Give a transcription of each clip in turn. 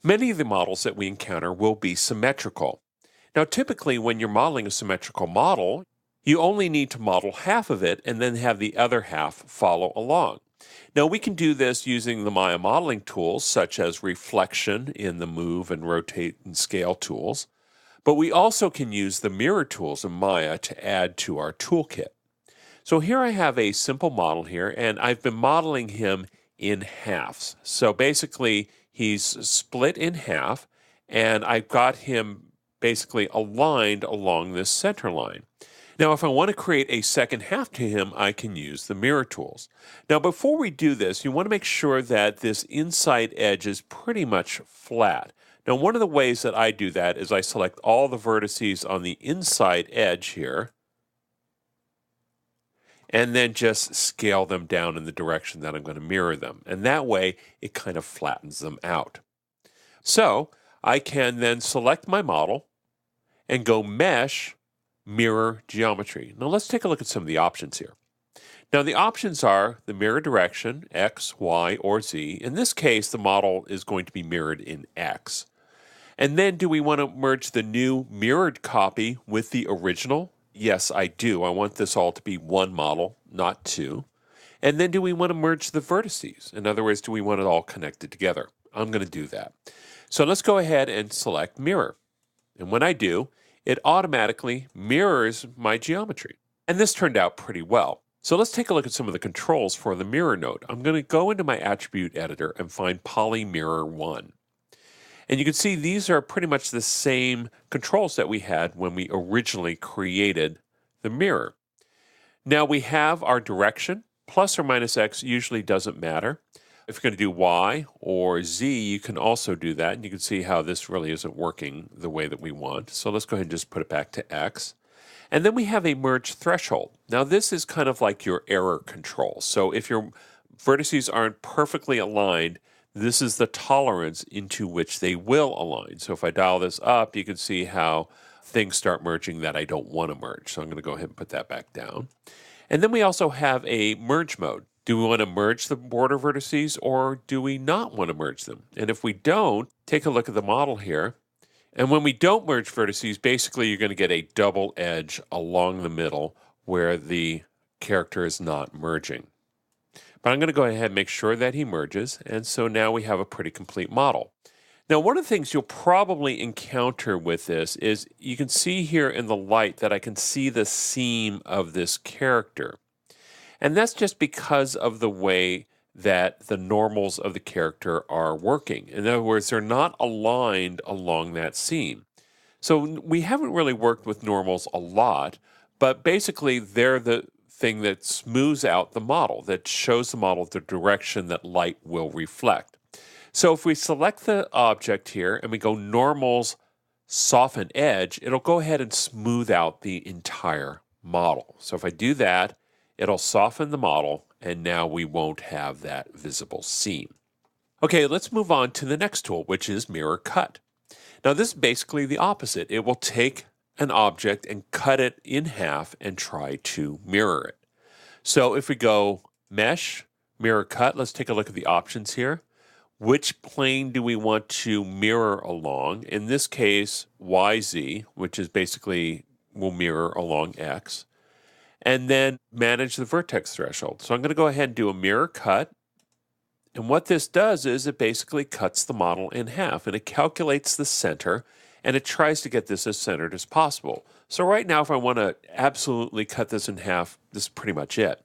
Many of the models that we encounter will be symmetrical. Now, typically, when you're modeling a symmetrical model, you only need to model half of it and then have the other half follow along. Now, we can do this using the Maya modeling tools, such as reflection in the move and rotate and scale tools, but we also can use the mirror tools in Maya to add to our toolkit. So here I have a simple model here, and I've been modeling him in halves. So basically, he's split in half, and I've got him basically aligned along this center line. Now, if I want to create a second half to him, I can use the mirror tools. Now, before we do this, you want to make sure that this inside edge is pretty much flat. Now, one of the ways that I do that is I select all the vertices on the inside edge here, and then just scale them down in the direction that I'm going to mirror them. And that way, it kind of flattens them out. So I can then select my model and go Mesh, Mirror Geometry. Now let's take a look at some of the options here. Now the options are the mirror direction, X, Y, or Z. In this case, the model is going to be mirrored in X. And then do we want to merge the new mirrored copy with the original? Yes, I do. I want this all to be one model, not two. And then do we want to merge the vertices? In other words, do we want it all connected together? I'm going to do that. So let's go ahead and select Mirror. And when I do, it automatically mirrors my geometry. And this turned out pretty well. So let's take a look at some of the controls for the mirror node. I'm going to go into my attribute editor and find Phaly Mirror 1. And you can see these are pretty much the same controls that we had when we originally created the mirror. Now we have our direction. Plus or minus X usually doesn't matter. If you're going to do Y or Z, you can also do that. And you can see how this really isn't working the way that we want. So let's go ahead and just put it back to X. And then we have a merge threshold. Now this is kind of like your error control. So if your vertices aren't perfectly aligned, this is the tolerance into which they will align. So if I dial this up, you can see how things start merging that I don't want to merge. So I'm going to go ahead and put that back down. And then we also have a merge mode. Do we want to merge the border vertices or do we not want to merge them? And if we don't, take a look at the model here. And when we don't merge vertices, basically you're going to get a double edge along the middle where the character is not merging. But I'm going to go ahead and make sure that he merges, and so now we have a pretty complete model. Now, one of the things you'll probably encounter with this is you can see here in the light that I can see the seam of this character. And that's just because of the way that the normals of the character are working. In other words, they're not aligned along that seam. So we haven't really worked with normals a lot, but basically they're the thing that smooths out the model, that shows the model the direction that light will reflect. So if we select the object here and we go Normals, Soften Edge, it'll go ahead and smooth out the entire model. So if I do that, it'll soften the model, and now we won't have that visible seam. Okay, let's move on to the next tool, which is Mirror Cut. Now this is basically the opposite. It will take an object and cut it in half and try to mirror it. So if we go Mesh, Mirror Cut, let's take a look at the options here. Which plane do we want to mirror along? In this case, YZ, which is basically will mirror along X. And then manage the vertex threshold. So I'm going to go ahead and do a mirror cut. And what this does is it basically cuts the model in half, and it calculates the center, and it tries to get this as centered as possible. So right now, if I want to absolutely cut this in half, this is pretty much it.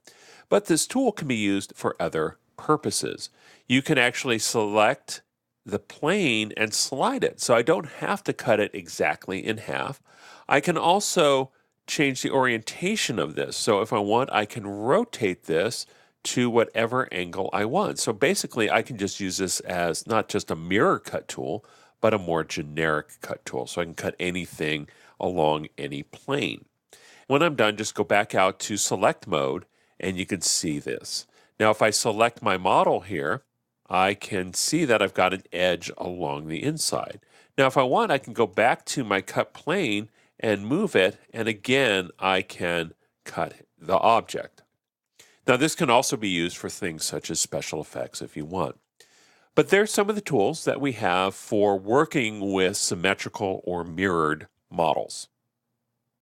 But this tool can be used for other purposes. You can actually select the plane and slide it. So I don't have to cut it exactly in half. I can also change the orientation of this. So if I want, I can rotate this to whatever angle I want. So basically, I can just use this as not just a mirror cut tool, but a more generic cut tool. So I can cut anything along any plane. When I'm done, just go back out to select mode, and you can see this. Now, if I select my model here, I can see that I've got an edge along the inside. Now, if I want, I can go back to my cut plane and move it, and again, I can cut the object. Now, this can also be used for things such as special effects if you want. But there's some of the tools that we have for working with symmetrical or mirrored models.